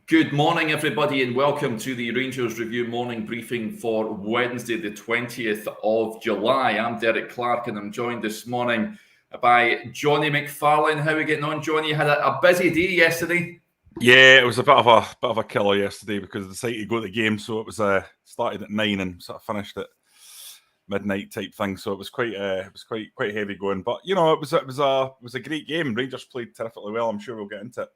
Good morning, everybody, and welcome to the Rangers Review morning briefing for Wednesday, the 20th of July. I'm Derek Clark, and I'm joined this morning by Jonny McFarlane. How are we getting on, Jonny? You had a busy day yesterday. Yeah, it was a bit of a killer yesterday because I decided to go to the game, so it was started at 9 and sort of finished at midnight type thing. So it was quite heavy going. But you know, it was a great game. Rangers played terrifically well. I'm sure we'll get into it.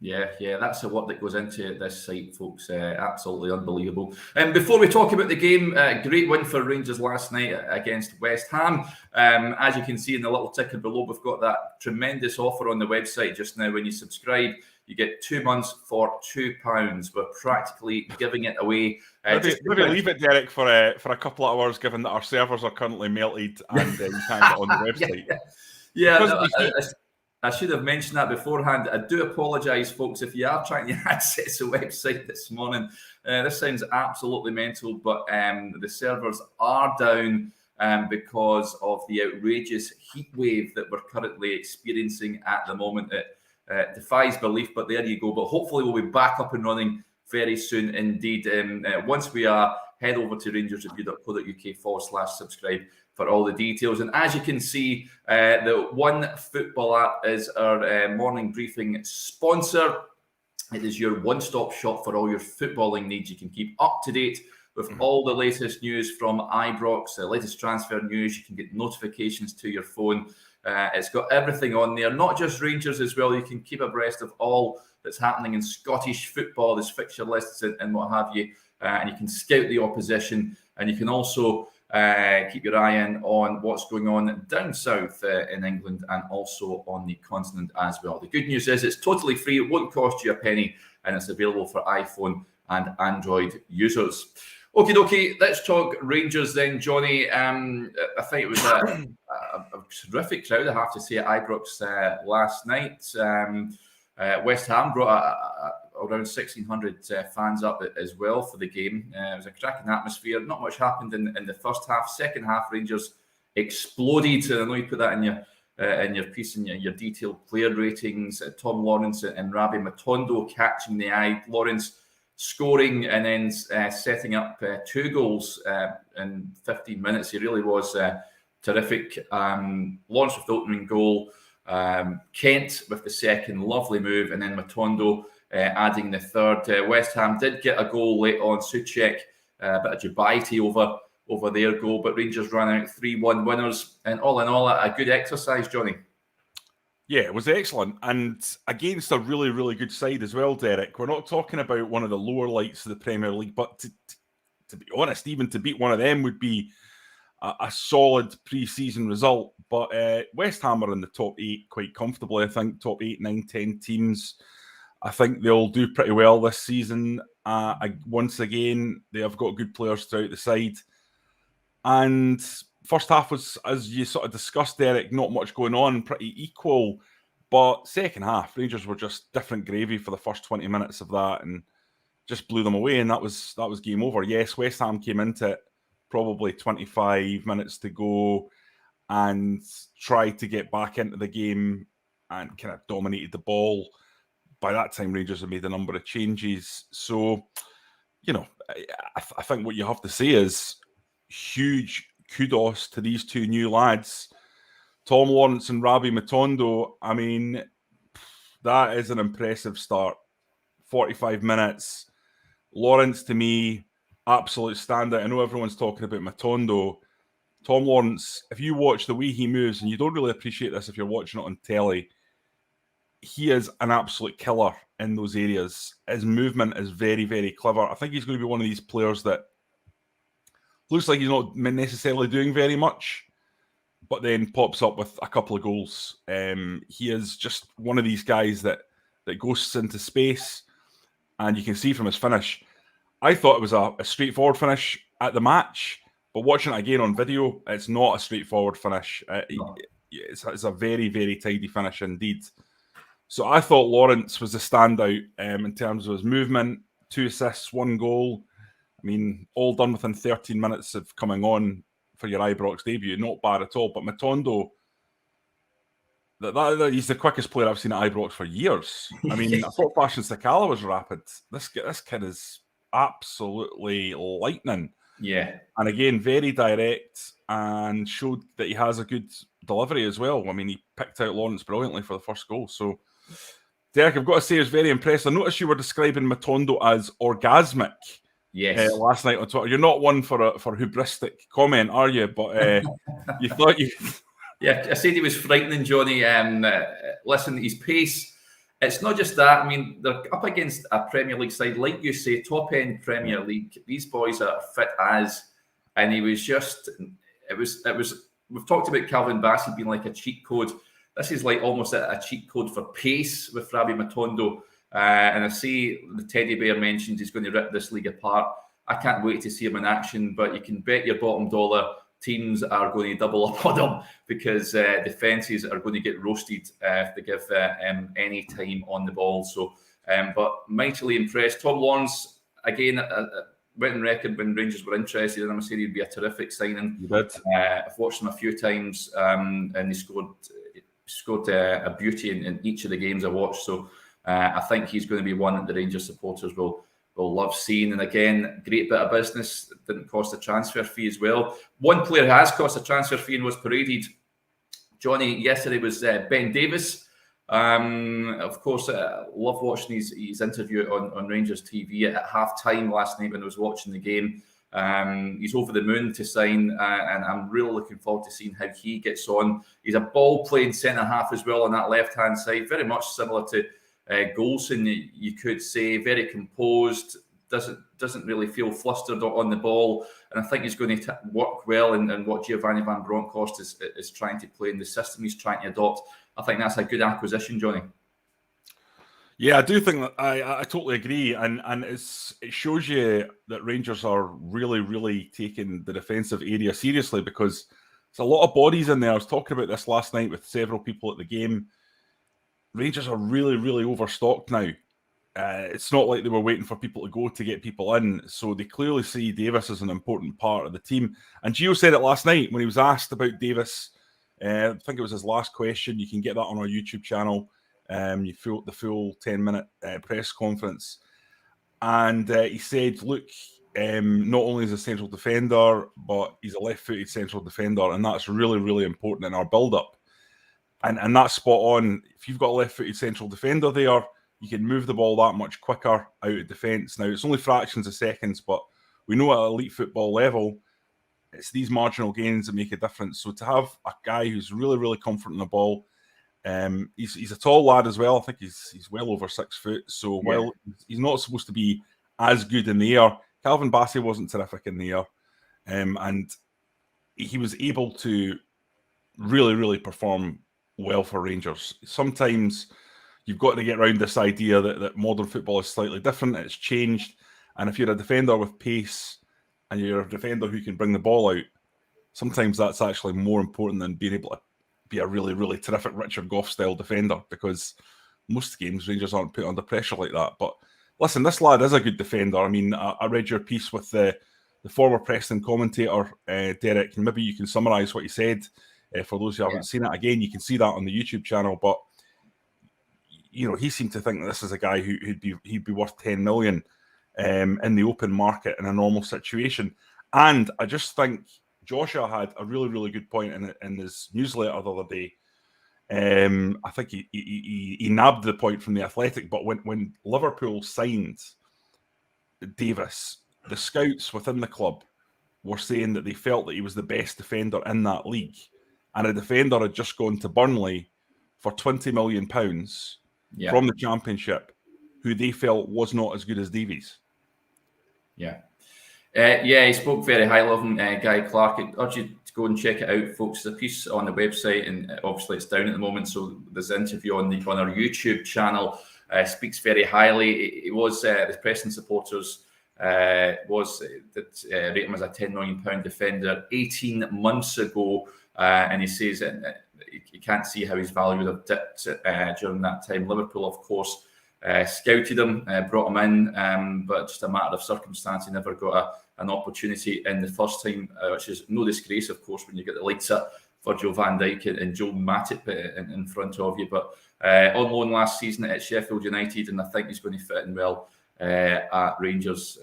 Yeah, that's the work that goes into this site, folks. Absolutely unbelievable. And before we talk about the game, great win for Rangers last night against West Ham. As you can see in the little ticker below, we've got that tremendous offer on the website just now. When you subscribe, you get 2 months for £2. We're practically giving it away. Maybe leave it, Derek, for a couple of hours, given that our servers are currently melted and you can't get on the website. I should have mentioned that beforehand. I do apologise, folks, if you are trying to access the website this morning. This sounds absolutely mental, but the servers are down because of the outrageous heat wave that we're currently experiencing at the moment. It defies belief, but there you go. But hopefully we'll be back up and running very soon indeed. Once we are, head over to rangersreview.co.uk/subscribe for all the details. And as you can see, the One Football app is our morning briefing sponsor. It is your one-stop shop for all your footballing needs. You can keep up to date with all the latest news from Ibrox, the latest transfer news. You can get notifications to your phone. It's got everything on there, not just Rangers as well. You can keep abreast of all that's happening in Scottish football. There's fixture lists and what have you. And you can scout the opposition, and you can also keep your eye in on what's going on down south in England and also on the continent as well. The good news is it's totally free. It won't cost you a penny, and it's available for iPhone and Android users. Okie dokie, let's talk Rangers then, Jonny. I think it was a terrific crowd, I have to say, at Ibrox last night. West Ham brought around 1,600 fans up as well for the game. It was a cracking atmosphere. Not much happened in the first half. Second half, Rangers exploded. I know you put that in your piece, in your detailed player ratings. Tom Lawrence and Rabbi Matondo catching the eye. Lawrence scoring and then setting up 2 goals in 15 minutes. He really was terrific. Lawrence with the opening goal. Kent with the second, lovely move, and then Matondo adding the third. West Ham did get a goal late on. Souček, a bit of Jubaiti over their goal, but Rangers ran out 3-1 winners. And all in all, a good exercise, Jonny. Yeah, it was excellent, and against a really, really good side as well, Derek. We're not talking about one of the lower lights of the Premier League, but to be honest, even to beat one of them would be a solid pre-season result. But West Ham are in the top 8 quite comfortably. I think top 8, 9, 10 teams. I think they'll do pretty well this season. Once again, they have got good players throughout the side. And first half was, as you sort of discussed, Derek, not much going on, pretty equal. But second half, Rangers were just different gravy for the first 20 minutes of that and just blew them away. And that was game over. Yes, West Ham came into it probably 25 minutes to go and tried to get back into the game and kind of dominated the ball. By that time, Rangers had made a number of changes. So, you know, I think what you have to say is huge kudos to these 2 new lads, Tom Lawrence and Rabbi Matondo. I mean, that is an impressive start. 45 minutes. Lawrence, to me, absolute standout. I know everyone's talking about Matondo. Tom Lawrence, if you watch the way he moves, and you don't really appreciate this if you're watching it on telly, he is an absolute killer in those areas. His movement is very, very clever. I think he's going to be one of these players that looks like he's not necessarily doing very much, but then pops up with a couple of goals. He is just one of these guys that ghosts into space, and you can see from his finish. I thought it was a straightforward finish at the match, but watching it again on video, it's not a straightforward finish. It's a very, very tidy finish indeed. So I thought Lawrence was a standout in terms of his movement. 2 assists, 1 goal. I mean, all done within 13 minutes of coming on for your Ibrox debut. Not bad at all. But Matondo, that he's the quickest player I've seen at Ibrox for years. I mean, I thought Fashion Sakala was rapid. This kid is absolutely lightning. Yeah. And again, very direct and showed that he has a good delivery as well. I mean, he picked out Lawrence brilliantly for the first goal. So, Derek, I've got to say, I was very impressed. I noticed you were describing Matondo as orgasmic. Yes. Last night on Twitter. You're not one for a hubristic comment, are you? But you thought you... Yeah, I said he was frightening, Johnny. Listen, his pace, it's not just that. I mean, they're up against a Premier League side, like you say, top-end Premier League. These boys are fit as, and he was just, it was, we've talked about Calvin Bassey being like a cheat code. This is like almost a cheat code for pace with Rabi Matondo. And I see the teddy bear mentioned he's going to rip this league apart. I can't wait to see him in action, but you can bet your bottom dollar teams are going to double up on him because defences are going to get roasted if they give any time on the ball. So, but mightily impressed. Tom Lawrence, again, went on record when Rangers were interested in him. I said he'd be a terrific signing. I've watched him a few times and he scored a beauty in each of the games I watched. So I think he's going to be one that the Rangers supporters will love seeing. And again, great bit of business. Didn't cost a transfer fee as well. One player who has cost a transfer fee and was paraded, Johnny, yesterday was Ben Davies. Of course, love watching his interview on Rangers TV at half-time last night when I was watching the game. He's over the moon to sign, and I'm really looking forward to seeing how he gets on. He's a ball-playing centre-half as well on that left-hand side, very much similar to Goalson, you could say, very composed, doesn't really feel flustered on the ball, and I think he's going to work well in what Giovanni Van Bronckhorst is trying to play in the system he's trying to adopt. I think that's a good acquisition, Johnny. Yeah, I do think that I totally agree, and it shows you that Rangers are really, really taking the defensive area seriously because there's a lot of bodies in there. I was talking about this last night with several people at the game. Rangers are really, really overstocked now. It's not like they were waiting for people to go to get people in. So they clearly see Davies as an important part of the team. And Gio said it last night when he was asked about Davies. I think it was his last question. You can get that on our YouTube channel. You feel the full 10-minute press conference. And he said, look, not only is he a central defender, but he's a left-footed central defender. And that's really, really important in our build-up. And that's spot on. If you've got a left-footed central defender there, you can move the ball that much quicker out of defence. Now, it's only fractions of seconds, but we know at elite football level, it's these marginal gains that make a difference. So to have a guy who's really, really comfortable in the ball, he's a tall lad as well. I think he's well over 6 foot. So while he's not supposed to be as good in the air, Calvin Bassey wasn't terrific in the air. And he was able to really, really perform well for Rangers. Sometimes you've got to get around this idea that modern football is slightly different. It's changed. And if you're a defender with pace and you're a defender who can bring the ball out, sometimes that's actually more important than being able to be a really, really terrific Richard Gough-style defender, because most games Rangers aren't put under pressure like that. But listen, this lad is a good defender. I mean, I read your piece with the former Preston commentator, Derek, and maybe you can summarise what he said for those who haven't seen it. Again, you can see that on the YouTube channel, but you know, he seemed to think that this is a guy he'd be worth 10 million in the open market in a normal situation. And I just think Joshua had a really, really good point in his newsletter the other day. I think he nabbed the point from The Athletic, but when Liverpool signed Davies, the scouts within the club were saying that they felt that he was the best defender in that league. And a defender had just gone to Burnley for £20 million from the Championship, who they felt was not as good as Davies. He spoke very highly of him, Guy Clark. I urge you to go and check it out, folks. The piece on the website, and obviously it's down at the moment, so there's an interview on our YouTube channel. Speaks very highly. It was the Preston supporters rate him as a £10 million defender 18 months ago, and he says you can't see how his value would have dipped during that time. Liverpool, of course, scouted him, brought him in, but just a matter of circumstance, he never got an opportunity in the first time, which is no disgrace, of course, when you get the likes of Virgil van Dijk and Joe Matip in front of you. But on loan last season at Sheffield United, and I think he's going to fit in well at Rangers,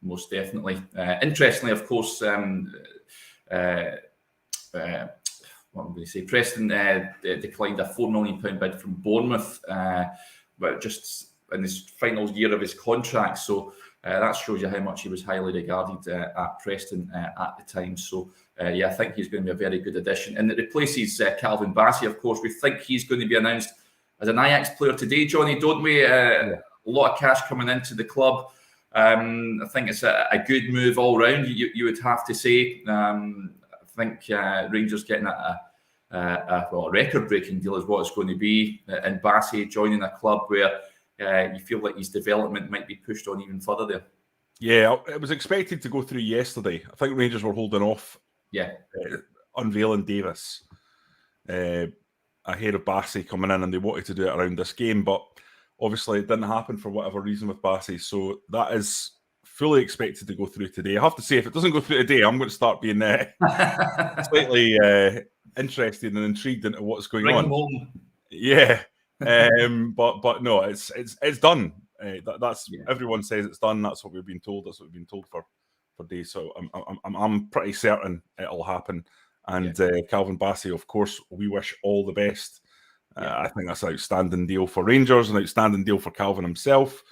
most definitely. Interestingly, of course, what I'm going to say, Preston declined a £4 million bid from Bournemouth, but just in his final year of his contract. So that shows you how much he was highly regarded at Preston at the time. So I think he's going to be a very good addition. And it replaces Calvin Bassey, of course. We think he's going to be announced as an Ajax player today, Johnny, don't we? A lot of cash coming into the club. I think it's a good move all round, you would have to say. I think Rangers getting a record-breaking deal is what it's going to be. And Bassey joining a club where you feel like his development might be pushed on even further there. Yeah, it was expected to go through yesterday. I think Rangers were holding off unveiling Davies ahead of Bassey coming in, and they wanted to do it around this game, but obviously it didn't happen for whatever reason with Bassey, so that is fully expected to go through today. I have to say, if it doesn't go through today, I'm going to start being slightly interested and intrigued into what's going on. Yeah, but no, it's done. That's everyone says it's done. That's what we've been told. That's what we've been told for days. So I'm pretty certain it'll happen. And Calvin Bassey, of course, we wish all the best. I think that's an outstanding deal for Rangers, an outstanding deal for Calvin himself.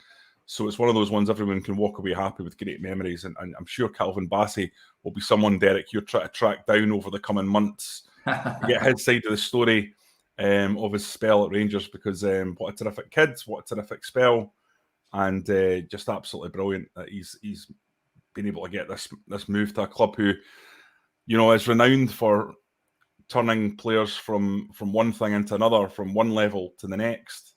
So it's one of those ones everyone can walk away happy with great memories. And I'm sure Calvin Bassey will be someone, Derek, you're trying to track down over the coming months to get his side of the story of his spell at Rangers, because what a terrific kid, what a terrific spell, and just absolutely brilliant that he's been able to get this move to a club who, you know, is renowned for turning players from one thing into another, from one level to the next.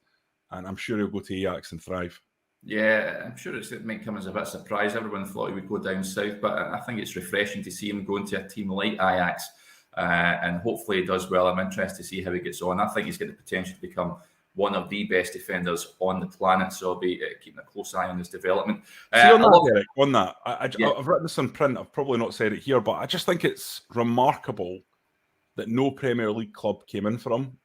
And I'm sure he'll go to Ajax and thrive. Yeah, I'm sure it might come as a bit of a surprise. Everyone thought he would go down south, but I think it's refreshing to see him going to a team like Ajax, and hopefully he does well. I'm interested to see how he gets on. I think he's got the potential to become one of the best defenders on the planet, so I'll be keeping a close eye on his development. I've written this on print. I've probably not said it here, but I just think it's remarkable that no Premier League club came in for him.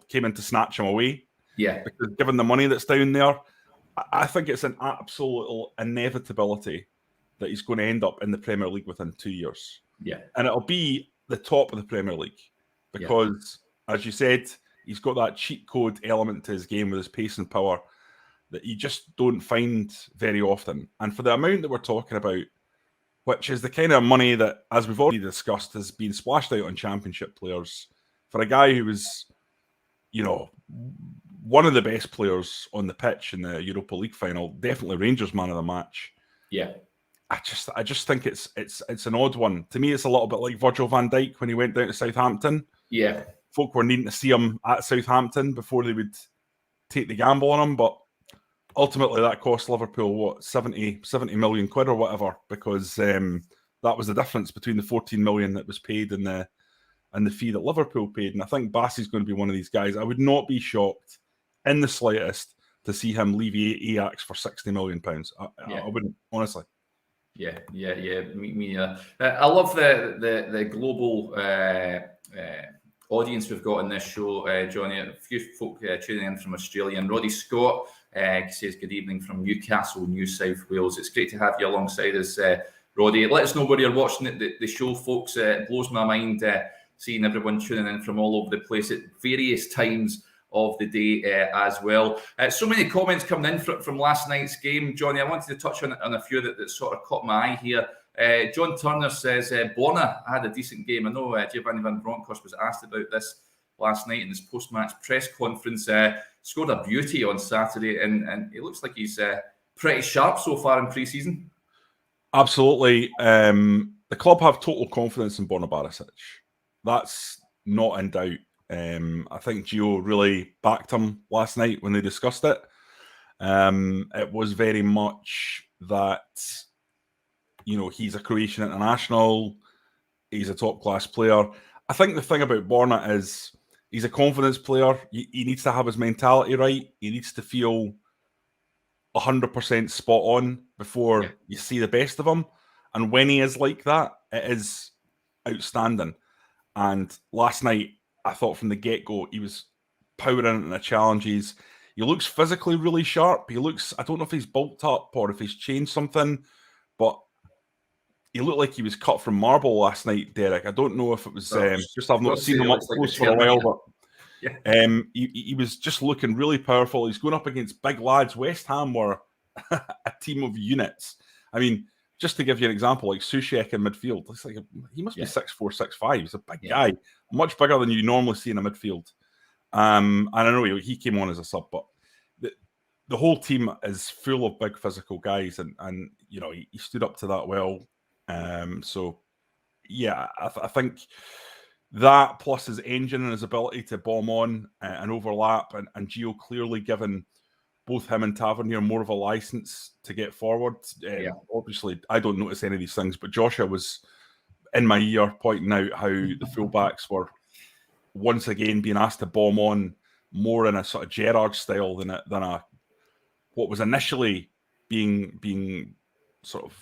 Came in to snatch him away. Yeah, because given the money that's down there, I think it's an absolute inevitability that he's going to end up in the Premier League within 2 years. Yeah, and it'll be the top of the Premier League because, as you said, he's got that cheat code element to his game with his pace and power that you just don't find very often. And for the amount that we're talking about, which is the kind of money that, as we've already discussed, has been splashed out on Championship players, for a guy who was, you know, one of the best players on the pitch in the Europa League final, definitely Rangers man of the match. Yeah, I just think it's an odd one. To me, it's a little bit like Virgil van Dijk when he went down to Southampton. Yeah, folk were needing to see him at Southampton before they would take the gamble on him, but ultimately that cost Liverpool what 70 million quid or whatever, because that was the difference between the 14 million that was paid and the fee that Liverpool paid. And I think Bassey's going to be one of these guys. I would not be shocked in the slightest to see him leave Ajax for £60 million. I wouldn't, honestly. Yeah. Me I love the global audience we've got in this show, Johnny. A few folk tuning in from Australia. And Roddy Scott says, good evening from Newcastle, New South Wales. It's great to have you alongside us, Roddy. Let us know where you're watching the show, folks. It blows my mind seeing everyone tuning in from all over the place at various times of the day as well. So many comments coming in from last night's game, Johnny. I wanted to touch on a few that sort of caught my eye here. John Turner says, Bonner had a decent game. I know Giovanni Van Bronckhorst was asked about this last night in his post-match press conference. Scored a beauty on Saturday, and it looks like he's pretty sharp so far in pre-season. Absolutely. The club have total confidence in Borna Barisic. That's not in doubt. I think Gio really backed him last night when they discussed it. It was very much that, you know, he's a Croatian international, he's a top-class player. I think the thing about Borna is he's a confidence player. He needs to have his mentality right. He needs to feel 100% spot on before you see the best of him. And when he is like that, it is outstanding. And last night, I thought from the get-go, he was powering into the challenges. He looks physically really sharp. He looks, I don't know if he's bulked up or if he's changed something, but he looked like he was cut from marble last night, Derek. I don't know if it was just I've not seen him up close for a while, but he was just looking really powerful. He's going up against big lads. West Ham were a team of units. I mean, just to give you an example, like Soucek in midfield, looks like he must be 6'4", 6'5". He's a big guy, much bigger than you normally see in a midfield. And I know he came on as a sub, but the whole team is full of big physical guys, and you know he stood up to that well. So yeah, I think that plus his engine and his ability to bomb on and overlap, and Gio clearly given both him and Tavernier more of a license to get forward. Obviously, I don't notice any of these things, but Joshua was in my ear pointing out how the fullbacks were once again being asked to bomb on more in a sort of Gerrard style than a what was initially being sort of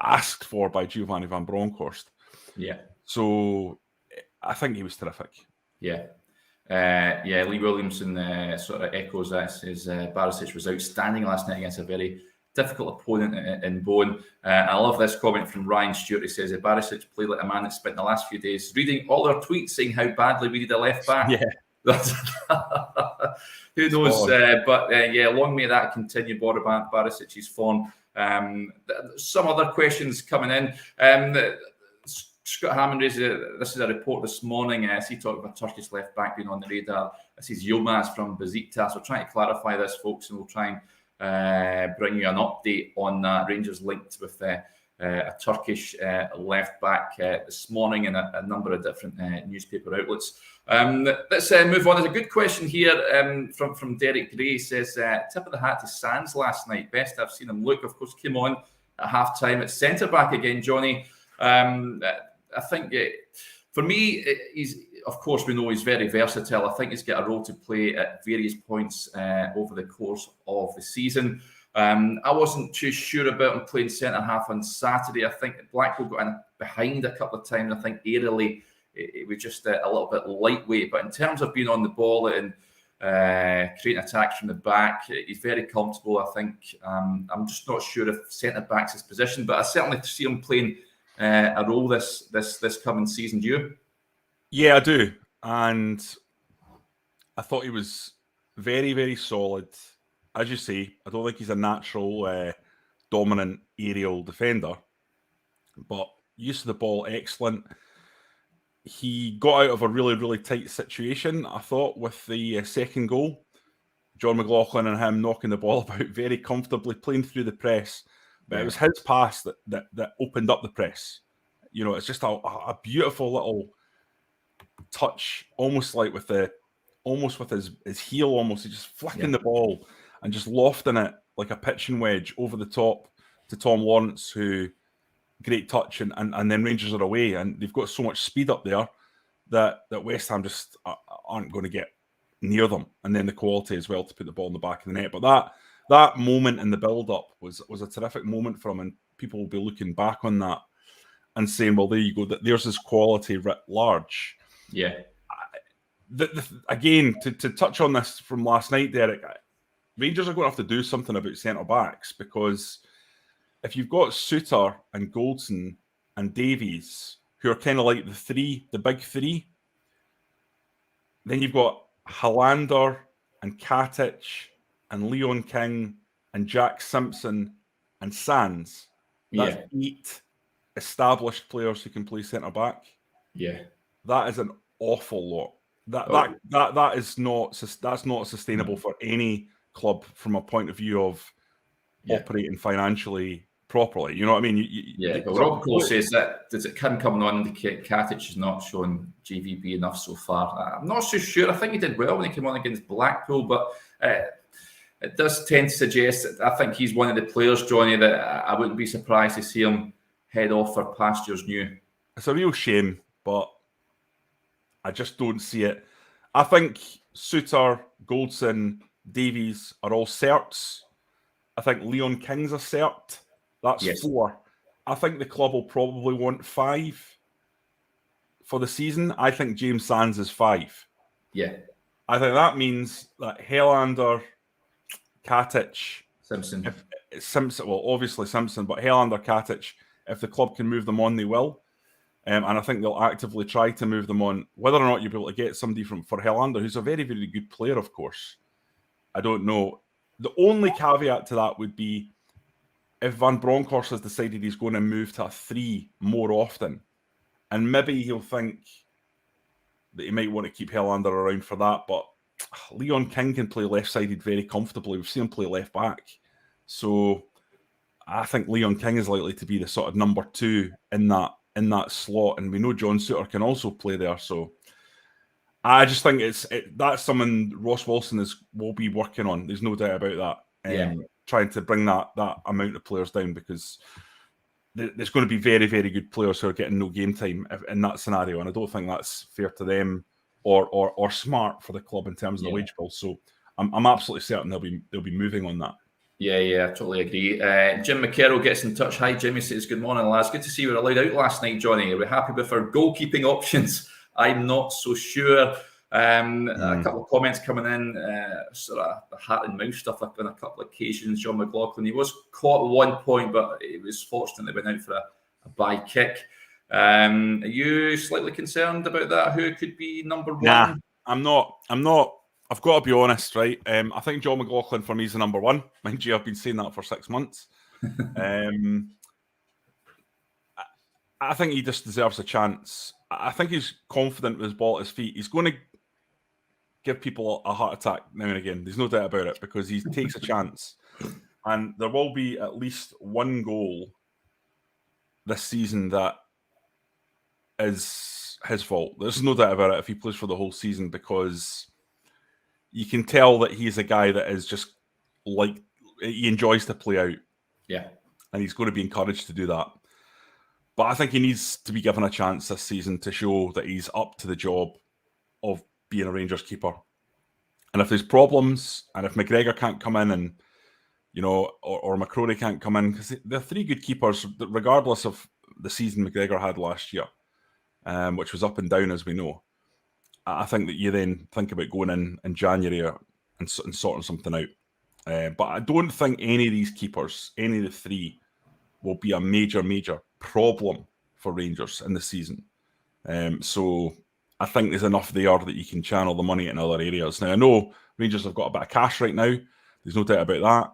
asked for by Giovanni van Bronckhorst. Yeah. So I think he was terrific. Yeah. Lee Williamson sort of echoes that. Says Barisic was outstanding last night against a very difficult opponent in Bowen. I love this comment from Ryan Stewart. He says Barisic played like a man that spent the last few days reading all our tweets saying how badly we need a left back. Yeah. Who knows? Long may that continue. Barisic's form. Some other questions coming in. Scott Hammond raised this is a report this morning. He talked about Turkish left back being on the radar. This is Yilmaz from Besiktas. We're trying to clarify this, folks, and we'll try and bring you an update on that. Rangers linked with a Turkish left back this morning in a number of different newspaper outlets. Let's move on. There's a good question here from Derek Gray. He says, tip of the hat to Sands last night. Best I've seen him look. Of course, came on at half-time at centre-back again, Johnny. I think for me, of course, we know he's very versatile. I think he's got a role to play at various points over the course of the season. I wasn't too sure about him playing centre-half on Saturday. I think Blackpool got in behind a couple of times. I think aerially, it was just a little bit lightweight. But in terms of being on the ball and creating attacks from the back, he's very comfortable, I think. I'm just not sure if centre-back's his position, but I certainly see him playing a role this coming season. Do you? Yeah, I do. And I thought he was very, very solid. As you say, I don't think he's a natural dominant aerial defender, but use of the ball, excellent. He got out of a really, really tight situation, I thought, with the second goal. John McLaughlin and him knocking the ball about very comfortably, playing through the press. But it was his pass that opened up the press. You know, it's just a beautiful little touch, almost like with his heel, almost. He's just flicking the ball and just lofting it like a pitching wedge over the top to Tom Lawrence, who great touch, and then Rangers are away, and they've got so much speed up there that West Ham just aren't going to get near them, and then the quality as well to put the ball in the back of the net. But that moment in the build-up was a terrific moment for him, and people will be looking back on that and saying, well, there you go, there's his quality writ large. Yeah. Again, to touch on this from last night, Derek, Rangers are going to have to do something about centre-backs, because if you've got Suter and Goldson and Davies, who are kind of like the big three, then you've got Helander and Katic and Leon King and Jack Simpson and Sands. That's 8 established players who can play centre back. Yeah, that is an awful lot. That's not sustainable for any club from a point of view of operating financially properly. You know what I mean? But Rob Cole says that does it him coming on indicate Katic has not shown GVB enough so far? I'm not so sure. I think he did well when he came on against Blackpool, but it does tend to suggest that I think he's one of the players, Johnny, that I wouldn't be surprised to see him head off for pastures new. It's a real shame, but I just don't see it. I think Suter, Goldson, Davies are all certs. I think Leon King's a cert. That's 4. I think the club will probably want 5 for the season, I think James Sands is 5. Yeah. I think that means that Helander, Katic, Simpson. Simpson, well, obviously Simpson, but Helander, Katic, if the club can move them on, they will. And I think they'll actively try to move them on. Whether or not you'll be able to get somebody for Helander, who's a very, very good player, of course, I don't know. The only caveat to that would be if Van Bronckhorst has decided he's going to move to a 3 more often, and maybe he'll think that he might want to keep Helander around for that, but Leon King can play left-sided very comfortably. We've seen him play left-back. So I think Leon King is likely to be the sort of number 2 in that slot, and we know John Souttar can also play there. So I just think that's something Ross Wilson will be working on. There's no doubt about that. Trying to bring that amount of players down, because there's going to be very, very good players who are getting no game time in that scenario, and I don't think that's fair to them or smart for the club in terms of the wage bill. So I'm absolutely certain they'll be moving on that. Yeah, I totally agree. Jim McCarroll gets in touch. Hi, Jimmy, says, good morning, lads. Good to see you were allowed out last night, Johnny. Are we happy with our goalkeeping options? I'm not so sure. A couple of comments coming in, sort of the hat and mouse stuff on a couple of occasions. John McLaughlin, he was caught at one point, but he was fortunately went out for a bye kick. Are you slightly concerned about that? Who could be number 1? Nah, I'm not. I've got to be honest, right? I think John McLaughlin for me is the number 1. Mind you, I've been saying that for 6 months. I think he just deserves a chance. I think he's confident with his ball at his feet. He's going to give people a heart attack now and again. There's no doubt about it, because he takes a chance. And there will be at least one goal this season that is his fault. There's no doubt about it if he plays for the whole season, because you can tell that he's a guy that is just like, he enjoys to play out. Yeah. And he's going to be encouraged to do that. But I think he needs to be given a chance this season to show that he's up to the job of being a Rangers keeper. And if there's problems, and if McGregor can't come in, and or McCrory can't come in, because they're 3 good keepers, regardless of the season McGregor had last year, which was up and down, as we know. I think that you then think about going in January and sorting something out. But I don't think any of these keepers, any of the 3, will be a major, major problem for Rangers in the season. So I think there's enough there that you can channel the money in other areas. Now, I know Rangers have got a bit of cash right now. There's no doubt about that.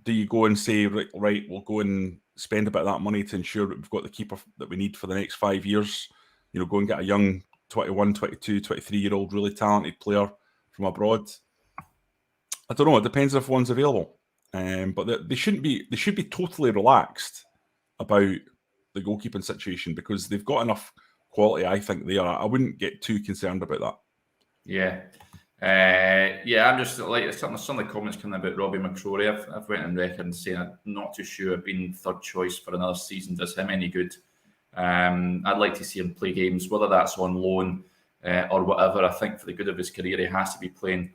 Do you go and say, right, we'll go and spend a bit of that money to ensure that we've got the keeper that we need for the next 5 years? Go and get a young 21, 22, 23-year-old really talented player from abroad. I don't know. It depends if one's available. But they should be totally relaxed about the goalkeeping situation, because they've got enough quality, I think, there. I wouldn't get too concerned about that. Yeah. I'm just like some of the comments coming about Robbie McCrory. I've went on record and saying I'm not too sure being 3rd choice for another season does him any good. I'd like to see him play games, whether that's on loan or whatever. I think for the good of his career, he has to be playing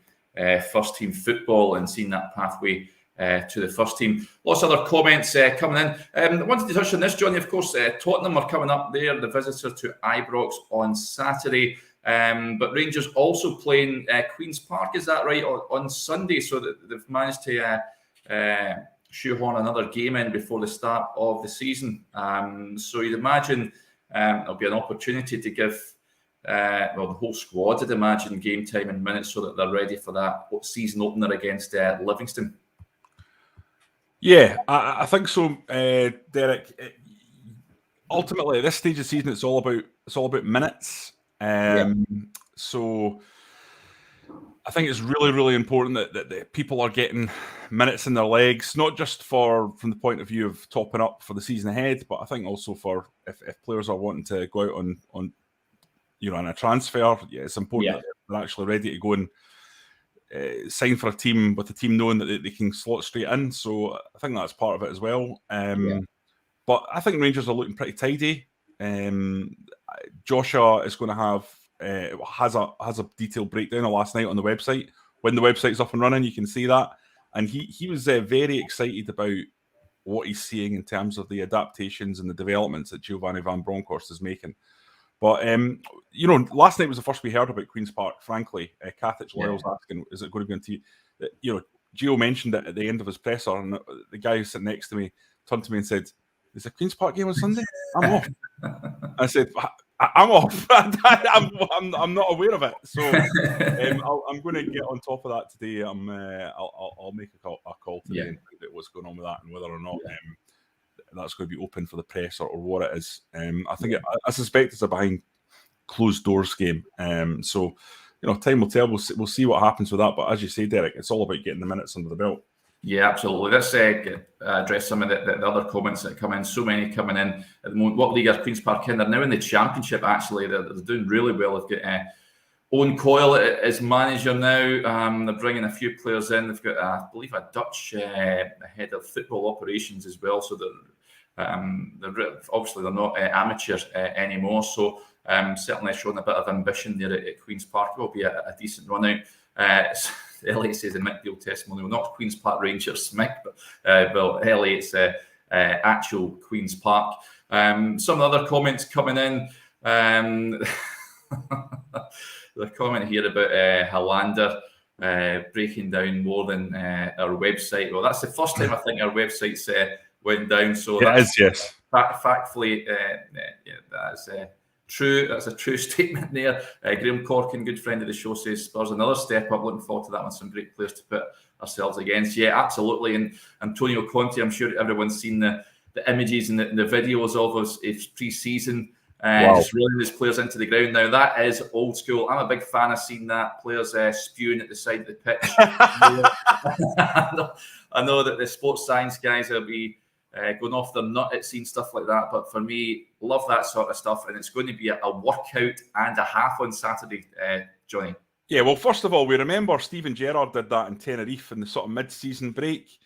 first team football and seeing that pathway to the first team. Lots of other comments coming in. I wanted to touch on this, Johnny. Of course, Tottenham are coming up there, the visitor to Ibrox on Saturday. But Rangers also playing Queen's Park, is that right, on Sunday? So that they've managed to shoehorn another game in before the start of the season. So you'd imagine there'll be an opportunity to give the whole squad, I'd imagine, game time and minutes so that they're ready for that season opener against Livingston. Yeah, I think so, Derek. Ultimately, at this stage of the season, it's all about minutes. So I think it's really, really important that people are getting minutes in their legs, not just from the point of view of topping up for the season ahead, but I think also for if players are wanting to go out on a transfer. Yeah, it's important that they're actually ready to go and sign for a team, with the team knowing that they can slot straight in. So I think that's part of it as well. But I think Rangers are looking pretty tidy. Joshua is going to have has a detailed breakdown of last night on the website. When the website's up and running, you can see that. And he was very excited about what he's seeing in terms of the adaptations and the developments that Giovanni Van Bronckhorst is making. But last night was the first we heard about Queen's Park. Frankly, Kathich Loyal's asking, "Is it going to be on TV?" Gio mentioned it at the end of his presser, and the guy who's sitting next to me turned to me and said, "Is the Queen's Park game on Sunday?" I'm off. I said, "I'm off. I'm not aware of it." So I'm going to get on top of that today. I'll make a call today and find out what's going on with that and whether or not that's going to be open for the press or what it is. I suspect it's a behind closed doors game. So time will tell. We'll see what happens with that. But as you say, Derek, it's all about getting the minutes under the belt. Yeah, absolutely. Let's address some of the other comments that come in. So many coming in at the moment. What league are Queen's Park in? They're now in the Championship, actually. They're doing really well. They've got Owen Coyle as manager now. They're bringing a few players in. They've got, I believe, a Dutch head of football operations as well. So obviously they're not amateurs anymore. So certainly showing a bit of ambition there at Queen's Park. It will be a decent run out. Elliot says in Mick Beale testimonial, not Queen's Park Rangers, Mick, but Elliot's actual Queen's Park. Some other comments coming in. The comment here about Hollander breaking down more than our website. Well, that's the first time I think our website's went down. So it is, yes. Factfully, that's true. That's a true statement there. Graham Corkin, good friend of the show, says Spurs another step up. Looking forward to that one. Some great players to put ourselves against. Yeah, absolutely. And Antonio Conte, I'm sure everyone's seen the images and the videos of us pre-season. Just rolling his players into the ground. Now, that is old school. I'm a big fan of seeing that. Players spewing at the side of the pitch. I know that the sports science guys will be going off their nut at seeing stuff like that. But for me, love that sort of stuff. And it's going to be a workout and a half on Saturday, Johnny. Yeah, well, first of all, we remember Steven Gerrard did that in Tenerife in the sort of mid-season break.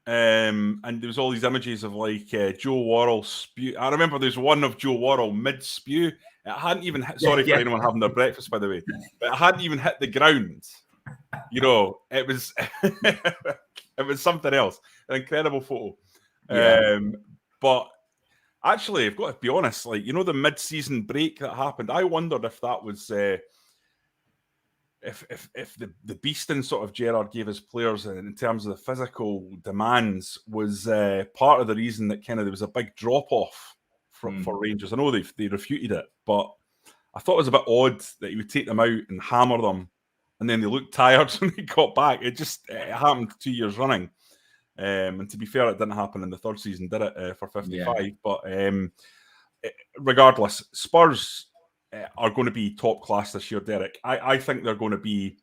And there was all these images of like Joe Worrell spew. I remember there's one of Joe Worrell mid-spew. It hadn't even hit, for anyone having their breakfast, by the way, but it hadn't even hit the ground. It was it was something else. An incredible photo. Yeah. But actually, I've got to be honest, the mid-season break that happened, I wondered if that was if the beasting sort of Gerrard gave his players in terms of the physical demands was part of the reason that kind of there was a big drop-off for Rangers. I know they refuted it, but I thought it was a bit odd that he would take them out and hammer them, and then they looked tired when they got back. It happened 2 years running. And to be fair, it didn't happen in the third season, did it, for 55? Yeah. But regardless, Spurs are going to be top class this year, Derek. I think they're going to be,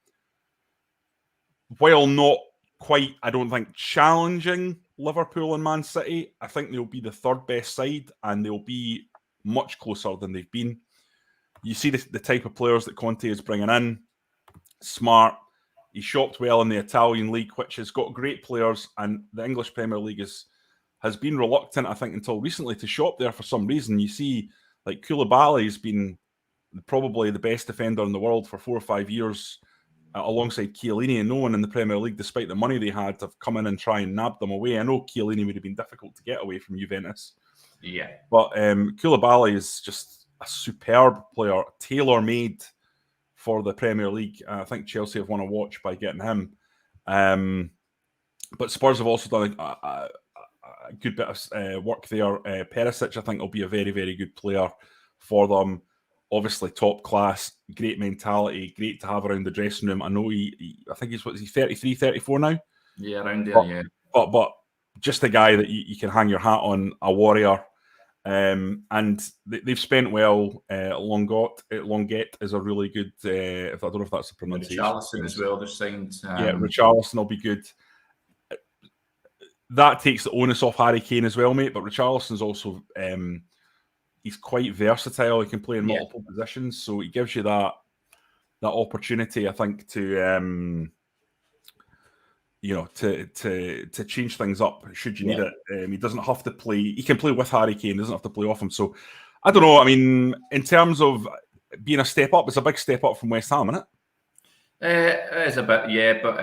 while not quite, I don't think, challenging Liverpool and Man City, I think they'll be the third best side and they'll be much closer than they've been. You see the type of players that Conte is bringing in. Smart. He shopped well in the Italian league, which has got great players, and the English Premier League has been reluctant, I think, until recently to shop there for some reason. You see, like Koulibaly has been probably the best defender in the world for 4 or 5 years, alongside Chiellini, and no one in the Premier League, despite the money they had, have come in and try and nab them away. I know Chiellini would have been difficult to get away from Juventus. Yeah. But Koulibaly is just a superb player, tailor-made for the Premier League. I think Chelsea have won a watch by getting him. But Spurs have also done a good bit of work there. Perisic, I think, will be a very, very good player for them. Obviously, top class, great mentality, great to have around the dressing room. I know I think he's 33, 34 now? Yeah, around there, yeah. But just a guy that you can hang your hat on, a warrior. And they've spent well. Longuet is a really good. I don't know if that's the pronunciation. Richarlison as well. They're signed. Richarlison will be good. That takes the onus off Harry Kane as well, mate. But Richarlison's also he's quite versatile. He can play in multiple positions, so he gives you that opportunity, I think, to to change things up should you need it. He doesn't have to play. He can play with Harry Kane. Doesn't have to play off him. So I don't know. I mean, in terms of being a step up, it's a big step up from West Ham, isn't it? It is a bit, yeah. But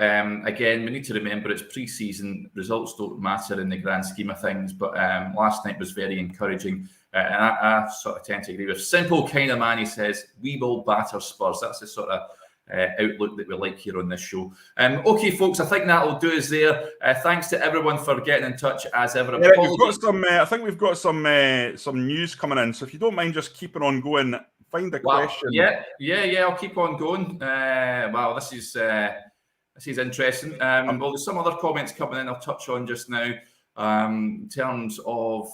again, we need to remember it's pre-season. Results don't matter in the grand scheme of things. But last night was very encouraging. And I sort of tend to agree with. Simple kind of man, he says, we will batter Spurs. That's the sort of outlook that we like here on this show. Okay, folks, I think that'll do us there. Thanks to everyone for getting in touch as ever. Eric, we've got some. I think we've got some news coming in. So if you don't mind, just keeping on going. Find a question. Yeah. I'll keep on going. Wow, this is interesting. Well, there's some other comments coming in. I'll touch on just now. In terms of,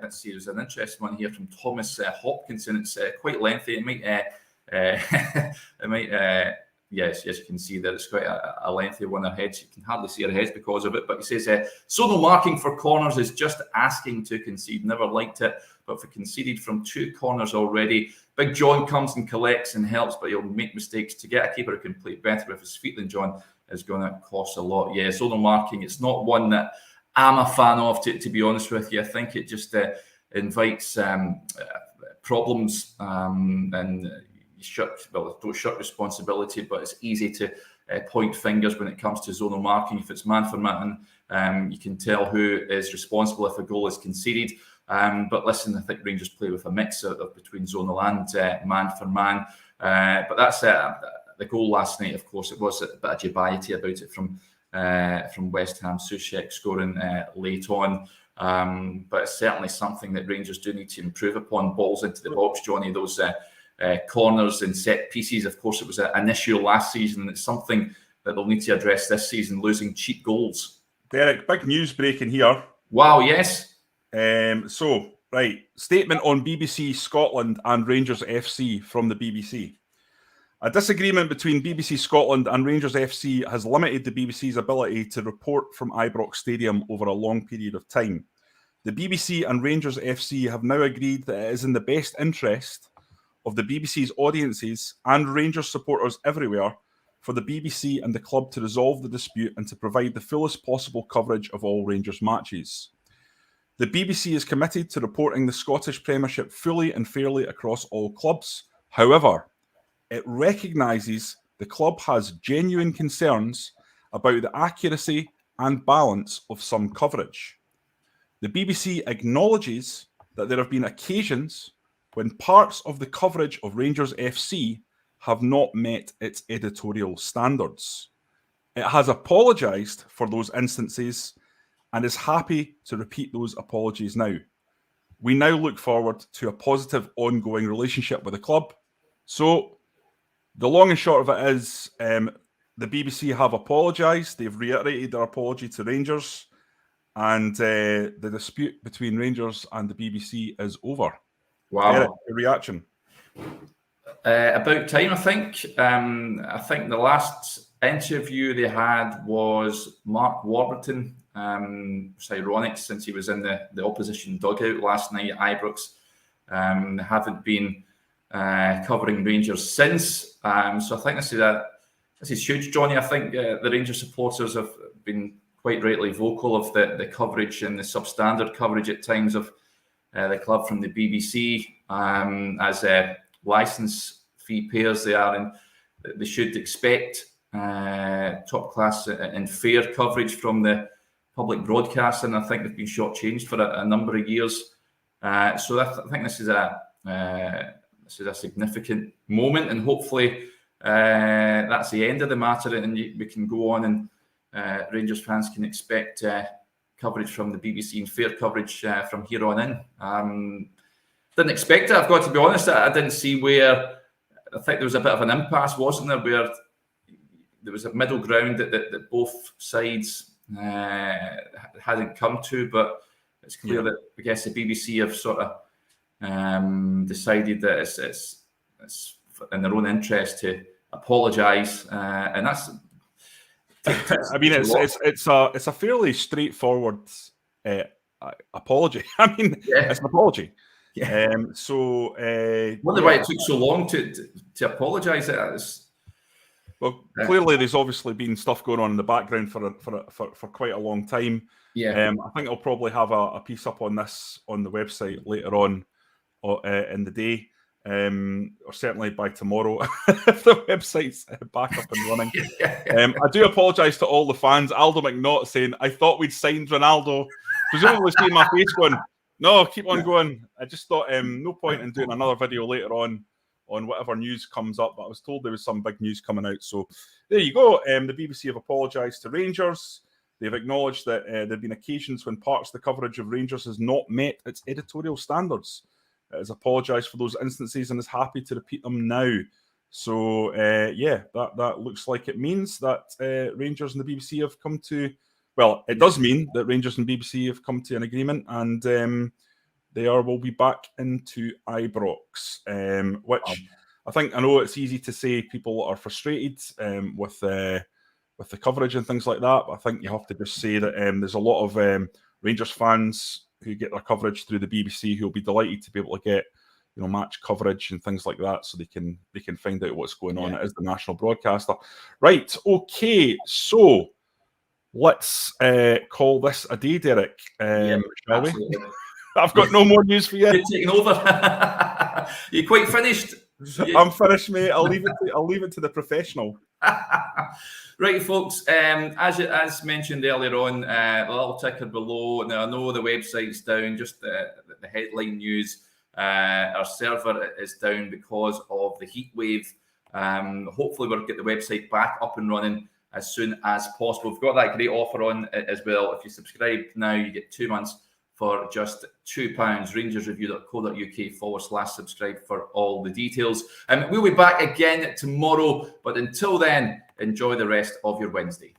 let's see, there's an interesting one here from Thomas Hopkinson. It's quite lengthy. It might, yes, you can see that it's quite a lengthy one ahead. You can hardly see our heads because of it. But he says, zonal marking for corners is just asking to concede. Never liked it, but for conceded from 2 corners already. Big John comes and collects and helps, but he'll make mistakes. To get a keeper who can play better with his feet than John is going to cost a lot. Yeah, zonal marking, it's not one that I'm a fan of, to be honest with you. I think it just invites problems and don't shirk responsibility, but it's easy to point fingers when it comes to zonal marking. If it's man for man, you can tell who is responsible if a goal is conceded. But listen, I think Rangers play with a mix of between zonal and man for man. But that's the goal last night. Of course, it was a bit of dubiety about it from West Ham. Soucek scoring late on. But it's certainly something that Rangers do need to improve upon. Balls into the box, Johnny, those corners and set pieces. Of course, it was an issue last season, and it's something that they'll need to address this season, losing cheap goals. Derek, big news breaking here. Wow, yes. Statement on BBC Scotland and Rangers FC from the BBC. A disagreement between BBC Scotland and Rangers FC has limited the BBC's ability to report from Ibrox Stadium over a long period of time. The BBC and Rangers FC have now agreed that it is in the best interest of the BBC's audiences and Rangers supporters everywhere for the BBC and the club to resolve the dispute and to provide the fullest possible coverage of all Rangers matches. The BBC is committed to reporting the Scottish Premiership fully and fairly across all clubs. However, it recognises the club has genuine concerns about the accuracy and balance of some coverage. The BBC acknowledges that there have been occasions when parts of the coverage of Rangers FC have not met its editorial standards. It has apologised for those instances and is happy to repeat those apologies now. We now look forward to a positive ongoing relationship with the club. So, the long and short of it is the BBC have apologised. They've reiterated their apology to Rangers, and the dispute between Rangers and the BBC is over. Wow. Eric, your reaction? About time, I think. I think the last interview they had was Mark Warburton. It's ironic since he was in the opposition dugout last night at Ibrox. Haven't been covering Rangers since. So I think this is huge, Johnny. I think the Rangers supporters have been quite rightly vocal of the coverage and the substandard coverage at times of the club from the BBC as licence fee payers they are, and they should expect top class and fair coverage from the public broadcast, and I think they've been shortchanged for a number of years. So I think this is a significant moment, and hopefully that's the end of the matter, and we can go on, and Rangers fans can expect coverage from the BBC and fair coverage from here on in. Didn't expect it, I've got to be honest. I didn't see where. I think there was a bit of an impasse, wasn't there, where there was a middle ground that both sides hadn't come to, but it's clear that I guess the BBC have sort of decided that it's in their own interest to apologise, and that's. I mean, it's a fairly straightforward apology. I mean, it's an apology. Yeah. Wonder why it took so long to apologise. Well, clearly there's obviously been stuff going on in the background for quite a long time. Yeah. I think I'll probably have a piece up on this on the website later on in the day, or certainly by tomorrow if the website's back up and running. I do apologise to all the fans. Aldo McNaught saying, I thought we'd signed Ronaldo. Presumably seeing my face going, No, keep on going. I just thought no point in doing another video later on whatever news comes up, but I was told there was some big news coming out. So there you go. The BBC have apologised to Rangers. They've acknowledged that there have been occasions when parts of the coverage of Rangers has not met its editorial standards. It has apologised for those instances and is happy to repeat them now. So, yeah, that looks like it means that Rangers and the BBC have come to... Well, it does mean that Rangers and BBC have come to an agreement, and they will be back into Ibrox, which I know it's easy to say people are frustrated with the coverage and things like that, but I think you have to just say that there's a lot of Rangers fans who get their coverage through the BBC who will be delighted to be able to get match coverage and things like that, so they can find out what's going on. It is the national broadcaster. Right, okay, so let's call this a day, Derek. Shall we? I've got no more news for you. You're taking over. You quite finished? I'm finished, mate. I'll leave it to the professional. Right, folks. As mentioned earlier on, the little ticker below. Now I know the website's down. Just the headline news. Our server is down because of the heat wave. Hopefully, we'll get the website back up and running as soon as possible. We've got that great offer on as well. If you subscribe now, you get 2 months for just £2. rangersreview.co.uk/subscribe for all the details. We'll be back again tomorrow, but until then, enjoy the rest of your Wednesday.